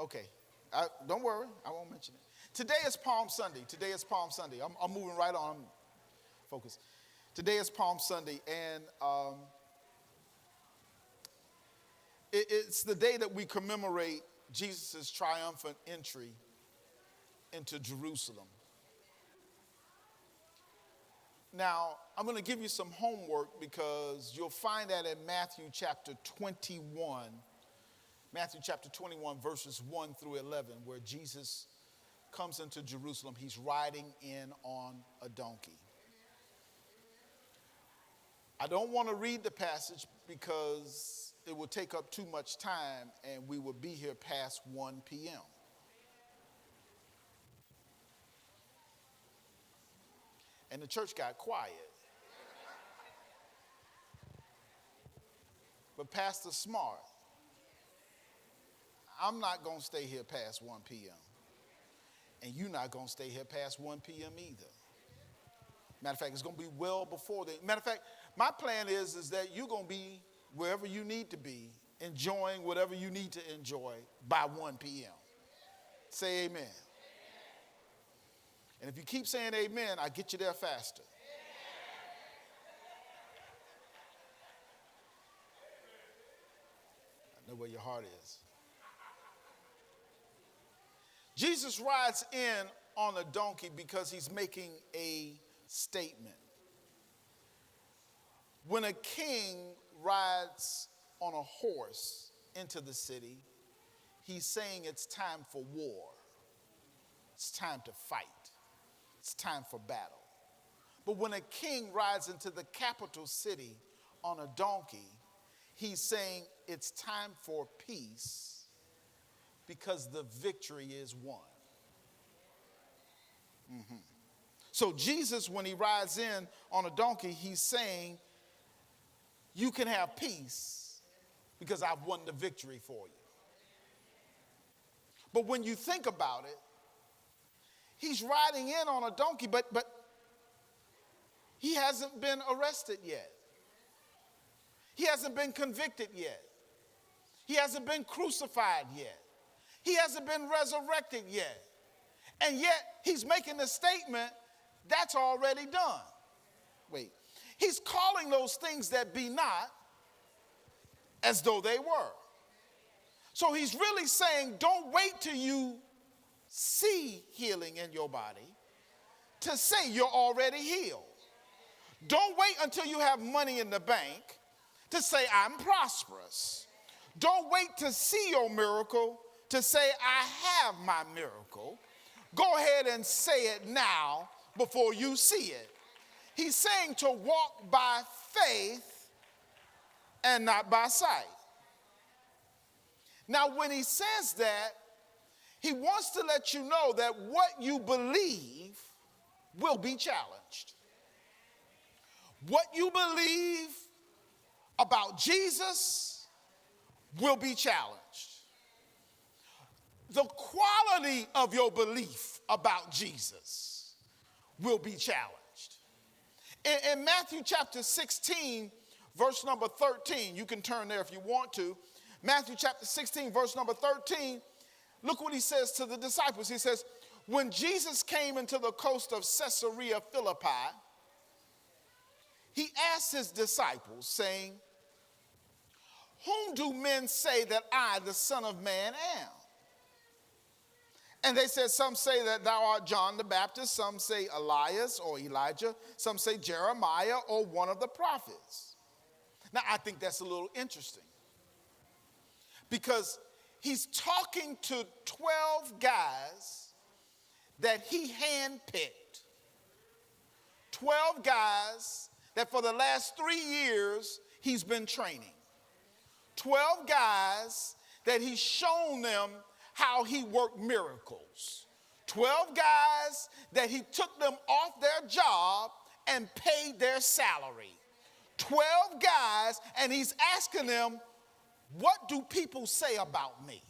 Okay. Don't worry. I won't mention it. Today is Palm Sunday. Today is Palm Sunday. I'm moving right on. Focus. Today is Palm Sunday, and it's the day that we commemorate Jesus' triumphant entry into Jerusalem. Now, I'm going to give you some homework because you'll find that in Matthew chapter 21. Matthew chapter 21, verses 1 through 11, where Jesus comes into Jerusalem. He's riding in on a donkey. I don't want to read the passage because it will take up too much time and we will be here past 1 p.m. And the church got quiet. But Pastor Smart, I'm not going to stay here past 1 p.m. And you're not going to stay here past 1 p.m. either. Matter of fact, it's going to be well before that. Matter of fact, my plan is that you're going to be wherever you need to be, enjoying whatever you need to enjoy by 1 p.m. Say amen. And if you keep saying amen, I'll get you there faster. I know where your heart is. Jesus rides in on a donkey because he's making a statement. When a king rides on a horse into the city, he's saying it's time for war. It's time to fight. It's time for battle. But when a king rides into the capital city on a donkey, he's saying it's time for peace because the victory is won. So Jesus, when he rides in on a donkey, he's saying, you can have peace because I've won the victory for you. But when you think about it, he's riding in on a donkey, but he hasn't been arrested yet. He hasn't been convicted yet. He hasn't been crucified yet. He hasn't been resurrected yet. And yet he's making a statement that's already done. Wait. He's calling those things that be not as though they were. So he's really saying, don't wait till you see healing in your body to say you're already healed. Don't wait until you have money in the bank to say I'm prosperous. Don't wait to see your miracle to say I have my miracle. Go ahead and say it now before you see it. He's saying to walk by faith and not by sight. Now, when he says that, he wants to let you know that what you believe will be challenged. What you believe about Jesus will be challenged. The quality of your belief about Jesus will be challenged. In Matthew chapter 16, verse number 13, you can turn there if you want to. Matthew chapter 16, verse number 13, look what he says to the disciples. He says, when Jesus came into the coast of Caesarea Philippi, he asked his disciples, saying, whom do men say that I, the Son of Man, am? And they said, some say that thou art John the Baptist, some say Elias or Elijah, some say Jeremiah or one of the prophets. Now, I think that's a little interesting because he's talking to 12 guys that he handpicked. 12 guys that for the last 3 years he's been training. 12 guys that he's shown them how he worked miracles. 12 guys that he took them off their job and paid their salary. 12 guys, and he's asking them, what do people say about me?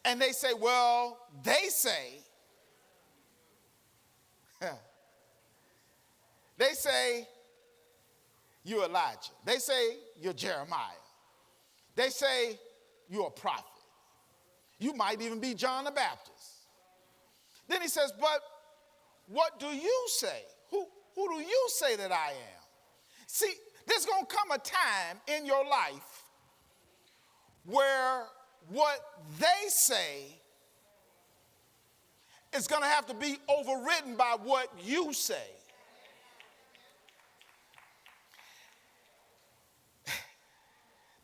And they say, well, they say, you're Elijah. They say you're Jeremiah. They say you're a prophet. You might even be John the Baptist. Then he says, but what do you say? Who do you say that I am? See, there's going to come a time in your life where what they say is going to have to be overridden by what you say.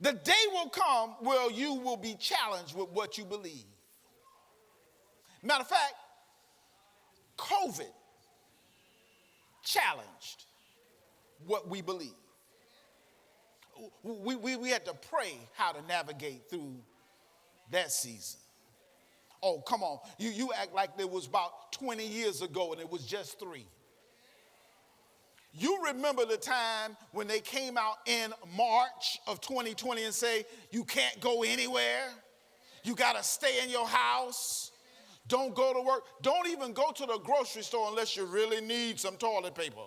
The day will come where you will be challenged with what you believe. Matter of fact, COVID challenged what we believe. We had to pray how to navigate through that season. Oh, come on. You act like it was about 20 years ago and it was just 3. You remember the time when they came out in March of 2020 and say, you can't go anywhere. You got to stay in your house. Don't go to work. Don't even go to the grocery store unless you really need some toilet paper.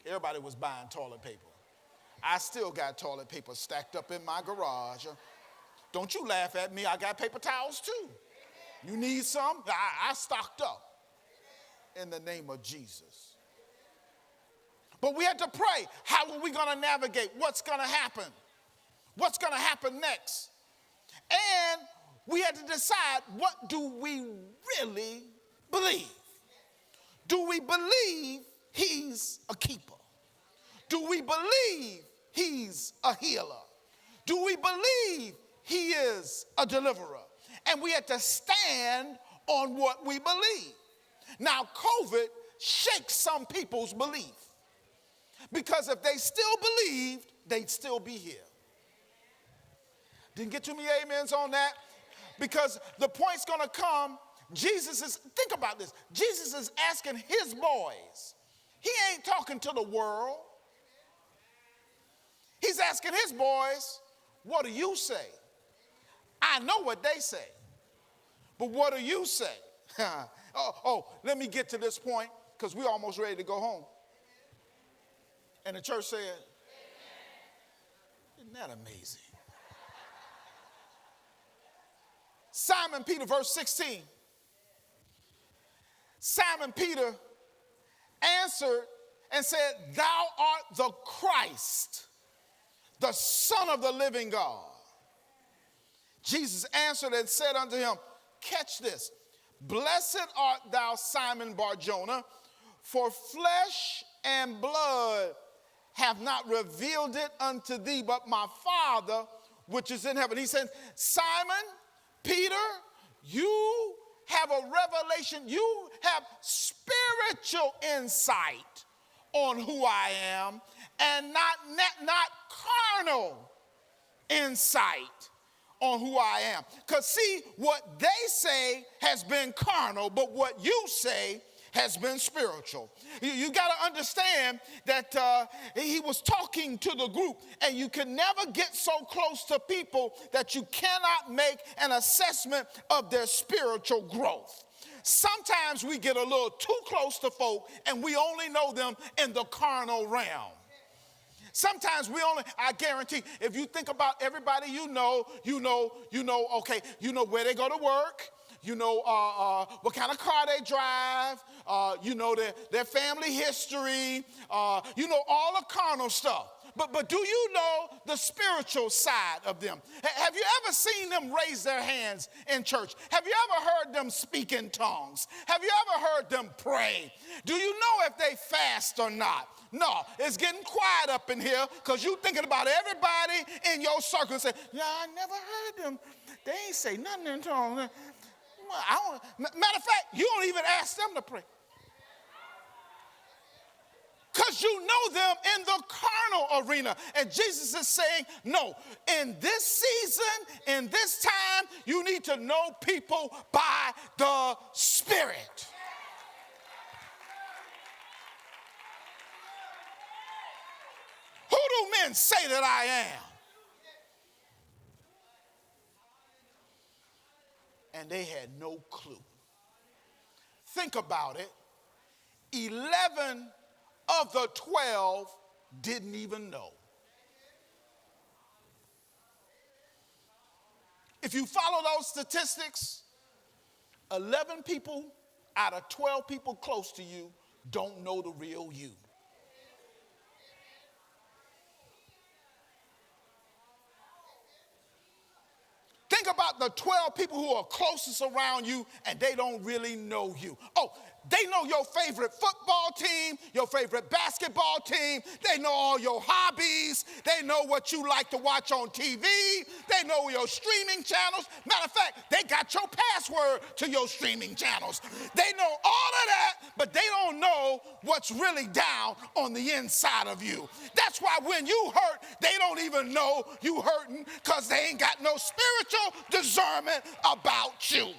Everybody was buying toilet paper. I still got toilet paper stacked up in my garage. Don't you laugh at me. I got paper towels too. You need some? I stocked up in the name of Jesus. But we had to pray. How are we going to navigate? What's going to happen? What's going to happen next? And we had to decide, what do we really believe? Do we believe he's a keeper? Do we believe he's a healer? Do we believe he is a deliverer? And we had to stand on what we believe. Now, COVID shakes some people's belief. Because if they still believed, they'd still be here. Didn't get too many amens on that? Because the point's going to come, think about this. Jesus is asking his boys. He ain't talking to the world. He's asking his boys, what do you say? I know what they say, but what do you say? Let me get to this point because we're almost ready to go home. And the church said, isn't that amazing? Simon Peter, verse 16. Simon Peter answered and said, thou art the Christ, the Son of the living God. Jesus answered and said unto him, catch this, blessed art thou, Simon Bar-Jonah, for flesh and blood have not revealed it unto thee, but my Father which is in heaven. He said, Simon, Peter, you have a revelation, you have spiritual insight on who I am, and not carnal insight on who I am. Because see, what they say has been carnal, but what you say has been spiritual. You got to understand that he was talking to the group, and you can never get so close to people that you cannot make an assessment of their spiritual growth. Sometimes we get a little too close to folk, and we only know them in the carnal realm. Sometimes I guarantee, if you think about everybody you know, okay, you know where they go to work, you know what kind of car they drive, you know their family history, you know all the carnal stuff. But do you know the spiritual side of them? Have you ever seen them raise their hands in church? Have you ever heard them speak in tongues? Have you ever heard them pray? Do you know if they fast or not? No, it's getting quiet up in here because you're thinking about everybody in your circle and say, yeah, I never heard them. They ain't say nothing in tongues. Matter of fact, you don't even ask them to pray. Because you know them in the carnal arena. And Jesus is saying, no, in this season, in this time, you need to know people by the Spirit. Who do men say that I am? And they had no clue. Think about it. 11 of the 12 didn't even know. If you follow those statistics, 11 people out of 12 people close to you don't know the real you. Think about the 12 people who are closest around you and they don't really know you. Oh, they know your favorite football team, your favorite basketball team. They know all your hobbies. They know what you like to watch on TV. They know your streaming channels. Matter of fact, they got your password to your streaming channels. They know all of that, but they don't know what's really down on the inside of you. That's why when you hurt, they don't even know you hurting because they ain't got no spiritual discernment about you.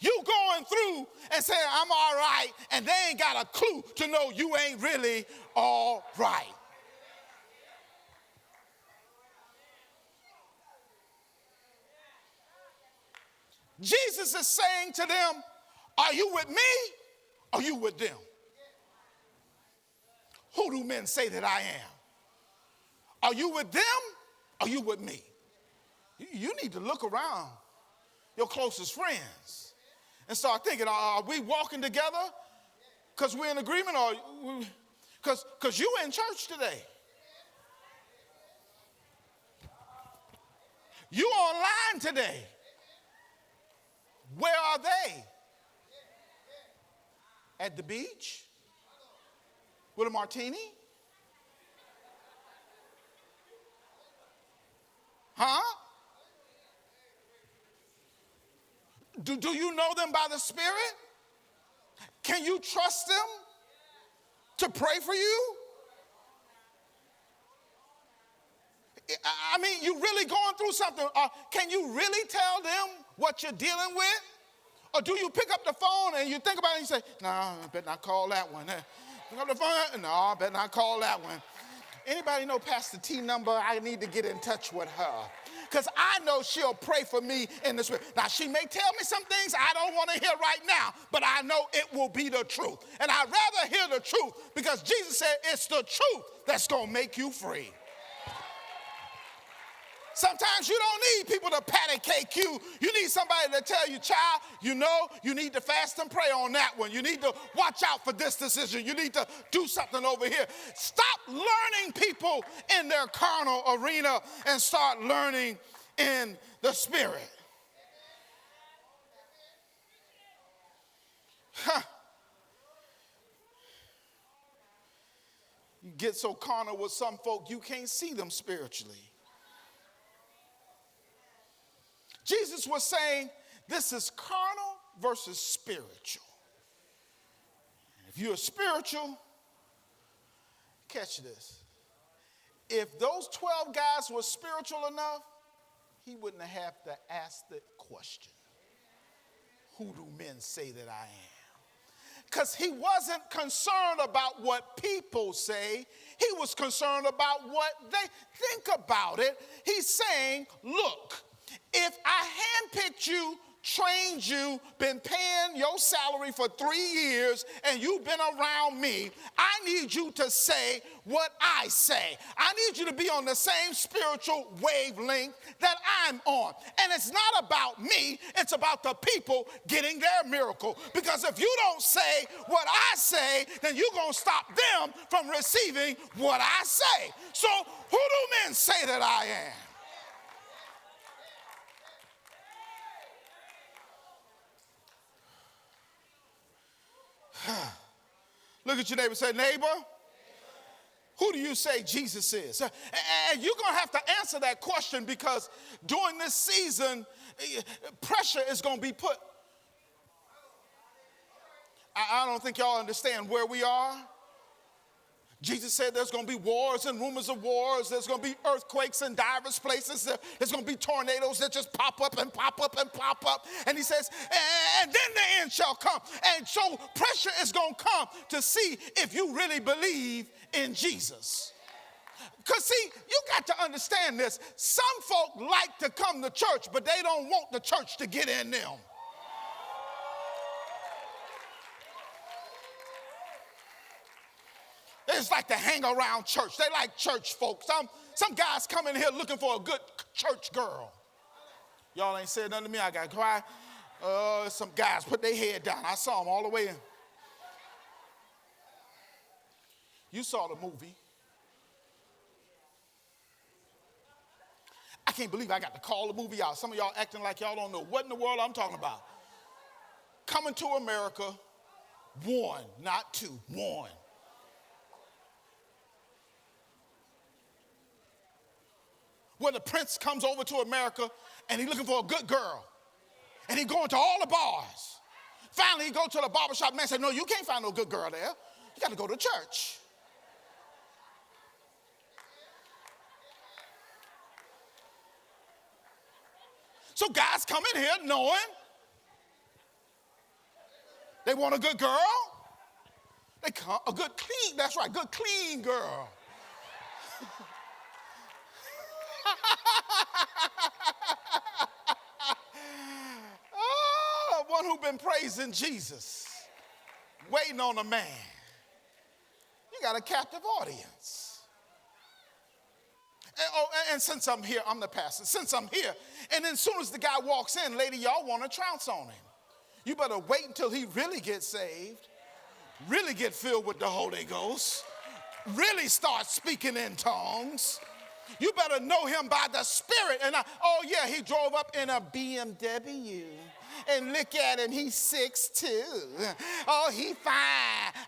You going through and saying, I'm all right, and they ain't got a clue to know you ain't really all right. Jesus is saying to them, are you with me or are you with them? Who do men say that I am? Are you with them or are you with me? You need to look around your closest friends and start thinking, are we walking together because we're in agreement or because you in church today? You online today. Where are they? At the beach? With a martini? Huh? Do you know them by the Spirit? Can you trust them to pray for you? I mean, you really going through something. Can you really tell them what you're dealing with? Or do you pick up the phone and you think about it and you say, no, I better not call that one. Pick up the phone, no, I better not call that one. Anybody know Pastor T number? I need to get in touch with her. Because I know she'll pray for me in the Spirit. Now, she may tell me some things I don't want to hear right now, but I know it will be the truth. And I'd rather hear the truth because Jesus said it's the truth that's going to make you free. Sometimes you don't need people to patty cake you. You need somebody to tell you, child, you know, you need to fast and pray on that one. You need to watch out for this decision. You need to do something over here. Stop learning people in their carnal arena and start learning in the Spirit. You get so carnal with some folk, you can't see them spiritually. Jesus was saying this is carnal versus spiritual. If you're spiritual, catch this. If those 12 guys were spiritual enough, he wouldn't have to ask the question, who do men say that I am? Because he wasn't concerned about what people say. He was concerned about what they think about it. He's saying, look, if I handpicked you, trained you, been paying your salary for 3 years, and you've been around me, I need you to say what I say. I need you to be on the same spiritual wavelength that I'm on. And it's not about me, it's about the people getting their miracle. Because if you don't say what I say, then you're going to stop them from receiving what I say. So who do men say that I am? Look at your neighbor and say, neighbor, who do you say Jesus is? And you're going to have to answer that question because during this season, pressure is going to be put. I don't think y'all understand where we are. Jesus said there's going to be wars and rumors of wars. There's going to be earthquakes in diverse places. There's going to be tornadoes that just pop up and pop up and pop up. And he says, and then the end shall come. And so pressure is going to come to see if you really believe in Jesus. Because see, you got to understand this. Some folk like to come to church, but they don't want the church to get in them. It's like to hang around church. They like church folks. Some guys come in here looking for a good church girl. Y'all ain't said nothing to me. I got quiet. Some guys put their head down. I saw them all the way in. You saw the movie. I can't believe I got to call the movie out. Some of y'all acting like y'all don't know what in the world I'm talking about. Coming to America, 1, not 2, 1. Where the prince comes over to America and he's looking for a good girl. And he's going to all the bars. Finally, he goes to the barbershop. Man said, no, you can't find no good girl there. You got to go to church. So guys come in here knowing they want a good girl. They come, a good clean, that's right, good clean girl. Oh, one who's been praising Jesus, waiting on a man. You got a captive audience. And since I'm here, I'm the pastor. Since I'm here, and then as soon as the guy walks in, lady, y'all want to trounce on him. You better wait until he really gets saved, really get filled with the Holy Ghost, really start speaking in tongues. You better know him by the Spirit. And oh yeah, he drove up in a BMW. And look at him, he's 6'2". Oh, he fine.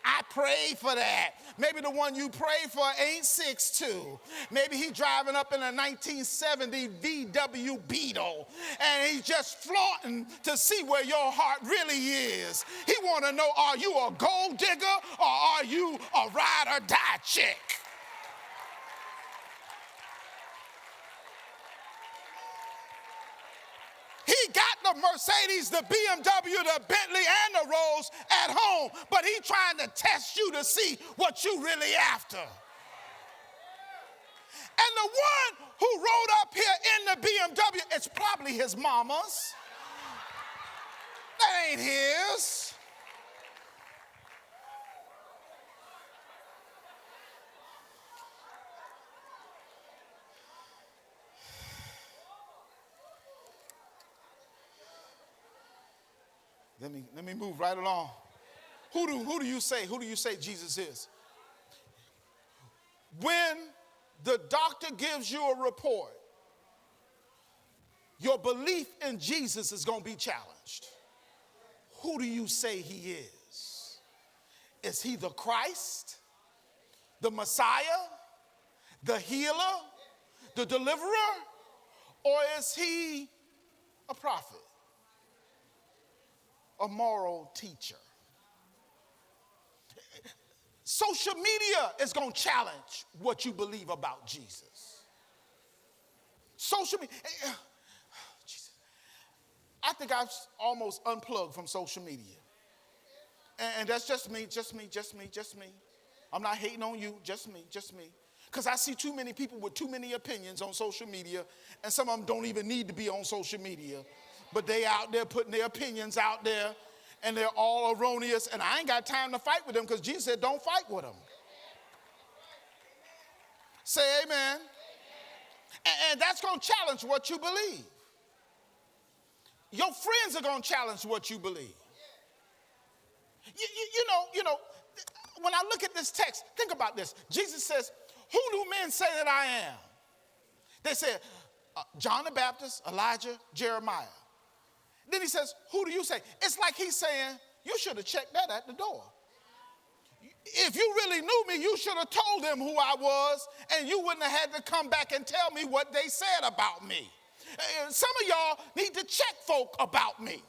I pray for that. Maybe the one you pray for ain't 6'2". Maybe he driving up in a 1970 VW Beetle, and he's just flaunting to see where your heart really is. He want to know, are you a gold digger or are you a ride or die chick? He got the Mercedes, the BMW, the Bentley, and the Rolls at home, but he trying to test you to see what you really after. And the one who rode up here in the BMW, it's probably his mama's. That ain't his. Let me move right along. Who do you say Jesus is? When the doctor gives you a report, your belief in Jesus is going to be challenged. Who do you say he is? Is he the Christ, the Messiah, the healer, the deliverer, or is he a prophet? A moral teacher? Social media is going to challenge what you believe about Jesus. Social media. Jesus. I think I've almost unplugged from social media. And that's just me. I'm not hating on you, just me. Because I see too many people with too many opinions on social media, and some of them don't even need to be on social media. But they out there putting their opinions out there, and they're all erroneous, and I ain't got time to fight with them because Jesus said don't fight with them. Say amen. And that's going to challenge what you believe. Your friends are going to challenge what you believe. You know, when I look at this text, think about this. Jesus says, who do men say that I am? They said, John the Baptist, Elijah, Jeremiah. Then he says, who do you say? It's like he's saying, you should have checked that at the door. If you really knew me, you should have told them who I was, and you wouldn't have had to come back and tell me what they said about me. Some of y'all need to check folk about me.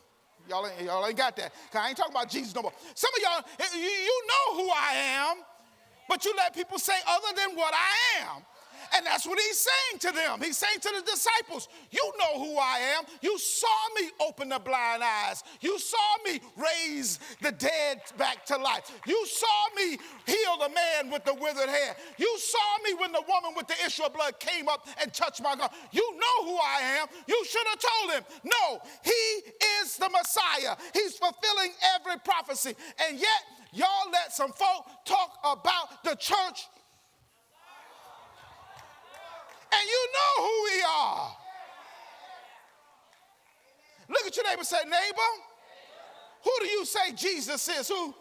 Y'all ain't got that. I ain't talking about Jesus no more. Some of y'all, you know who I am, but you let people say other than what I am. And that's what he's saying to them. He's saying to the disciples, you know who I am. You saw me open the blind eyes. You saw me raise the dead back to life. You saw me heal the man with the withered hand. You saw me when the woman with the issue of blood came up and touched my garment. You know who I am. You should have told him. No, he is the Messiah. He's fulfilling every prophecy. And yet, y'all let some folk talk about the church. And you know who we are. Look at your neighbor and say, neighbor, who do you say Jesus is? Who?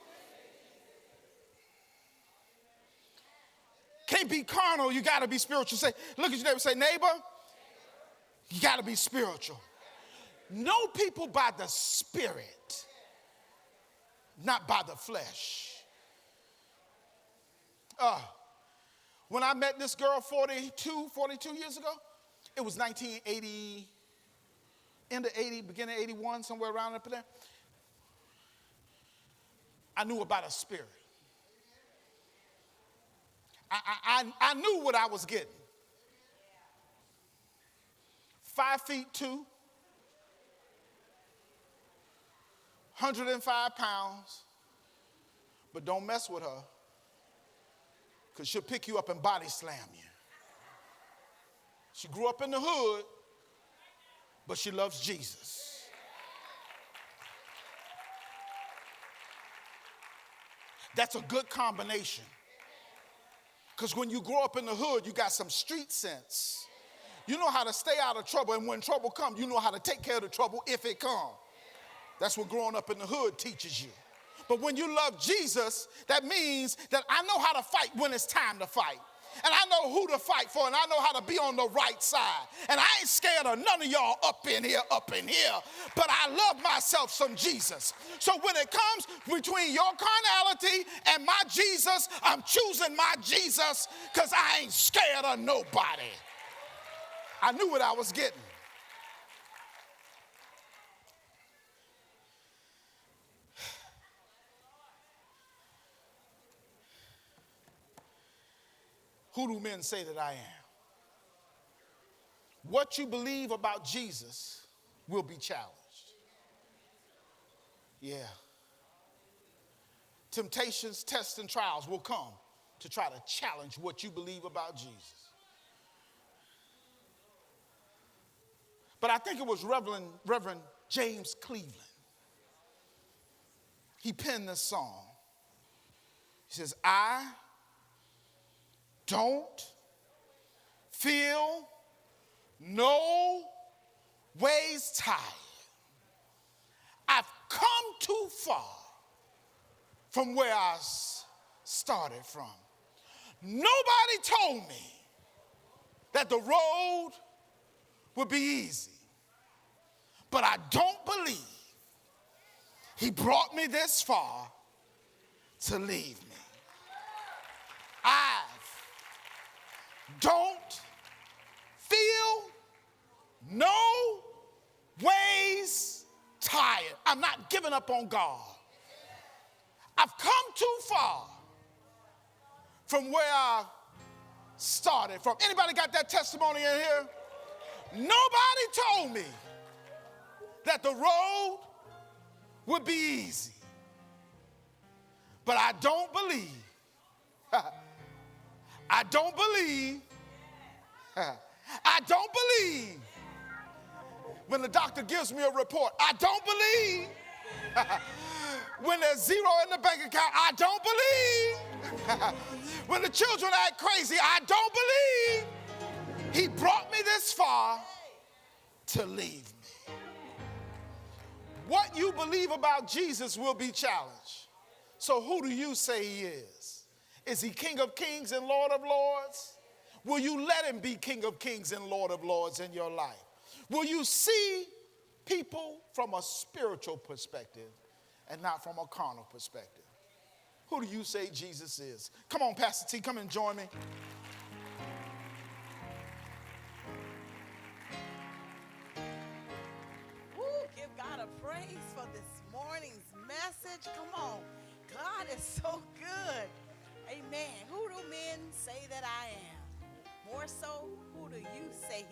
Can't be carnal, you got to be spiritual. Say, look at your neighbor and say, neighbor, you got to be spiritual. Know people by the Spirit, not by the flesh. When I met this girl 42 years ago, it was 1980, end of 80, beginning of 81, somewhere around up there. I knew about a spirit. I knew what I was getting. 5'2", 105 pounds, but don't mess with her, because she'll pick you up and body slam you. She grew up in the hood, but she loves Jesus. That's a good combination. Because when you grow up in the hood, you got some street sense. You know how to stay out of trouble, and when trouble comes, you know how to take care of the trouble if it comes. That's what growing up in the hood teaches you. But when you love Jesus, that means that I know how to fight when it's time to fight. And I know who to fight for, and I know how to be on the right side. And I ain't scared of none of y'all up in here. But I love myself some Jesus. So when it comes between your carnality and my Jesus, I'm choosing my Jesus because I ain't scared of nobody. I knew what I was getting. Who do men say that I am? What you believe about Jesus will be challenged. Yeah. Temptations, tests, and trials will come to try to challenge what you believe about Jesus. But I think it was Reverend James Cleveland. He penned this song. He says, I don't feel no ways tired. I've come too far from where I started from. Nobody told me that the road would be easy, but I don't believe he brought me this far to leave me. I don't feel no ways tired. I'm not giving up on God. I've come too far from where I started from. Anybody got that testimony in here? Nobody told me that the road would be easy. But I don't believe. I don't believe when the doctor gives me a report. I don't believe when there's zero in the bank account. I don't believe when the children act crazy. I don't believe he brought me this far to leave me. What you believe about Jesus will be challenged. So who do you say he is? Is he King of Kings and Lord of Lords? Will you let him be King of Kings and Lord of Lords in your life? Will you see people from a spiritual perspective and not from a carnal perspective? Who do you say Jesus is? Come on, Pastor T, come and join me. Woo, give God a praise for this morning's message. Come on, God is so good. Amen. Who do men say that I am? More so, who do you say